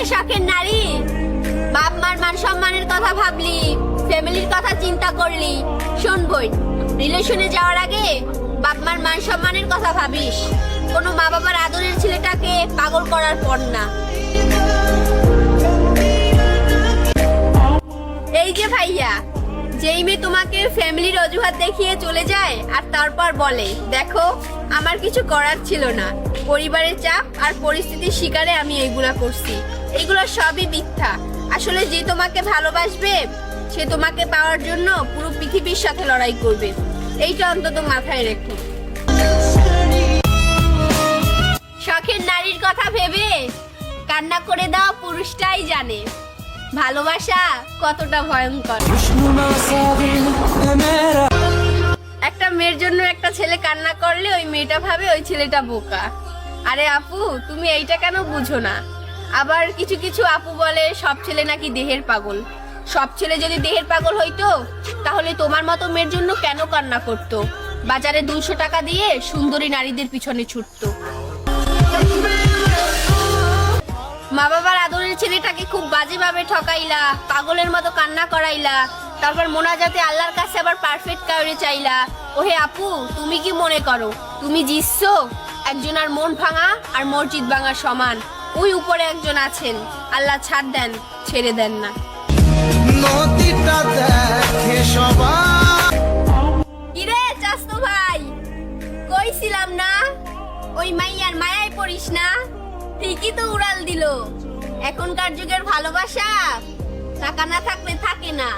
হে শখের নারী, বাপ মার মান সম্মানের কথা ভাবলি, ফ্যামিলির কথা চিন্তা করলি। শোন বই, রিলেশনে যাওয়ার আগে বাপ মার মান সম্মানের কথা ভাবিস। কোনো মা বাবার আদরের ছেলেটাকে পাগল করার পর না। এই যে ভাইয়া, যেই মেয়ে তোমাকে ফ্যামিলির অজুহাত দেখিয়ে চলে যায় আর তারপর বলে দেখো আমার কিছু করার ছিল না, পরিবারের চাপ আর পরিস্থিতির শিকারে আমি এইগুলা করছি, এইগুলো সবই মিথ্যা। আসলে যে তোমাকে ভালোবাসবে সে তোমাকে পাওয়ার জন্য পুরো পৃথিবীর সাথে লড়াই করবে, এইটা অন্তত মাথায় রেখো। শখের নারীর কথা ভেবে কান্না করে দাও পুরুষটাই জানে ভালোবাসা কতটা ভয়ঙ্কর। একটা মেয়ের জন্য একটা ছেলে কান্না করলে ওই মেয়েটা ভাবে ওই ছেলেটা বোকা। আরে আপু, তুমি এইটা কেন বুঝো না? আবার কিছু কিছু আপু বলে সব ছেলে নাকি দেহের পাগল। সব ছেলে যদি দেহের পাগল হইতো তাহলে তোমার মতো মেয়ের জন্য কেন কান্না করতো? বাজারে 200 টাকা দিয়ে সুন্দরী নারীদের পিছনে ছুটতো। মা বাবার আদরের ছেলেটাকে খুব বাজেভাবে ঠকাইলা, পাগলের মতো কান্না করাইলা, তারপর মোনাজাতে আল্লাহর কাছে আবার পারফেক্ট কাউরে চাইলা। ওহে আপু, তুমি কি মনে করো তুমি জিতছো? একজন আর মন ভাঙা আর মসজিদ ভাঙা সমান। ওই উপরে একজন আছেন, আল্লাহ ছাড় দেন, ছেড়ে দেন না। কিরে চাস্তু ভাই, কইছিলাম না ওই মাইয়ার মায়ায় পড়িস না? ঠিকই তো উড়াল দিল। এখনকার যুগের ভালোবাসা টাকা না থাকলে থাকে না।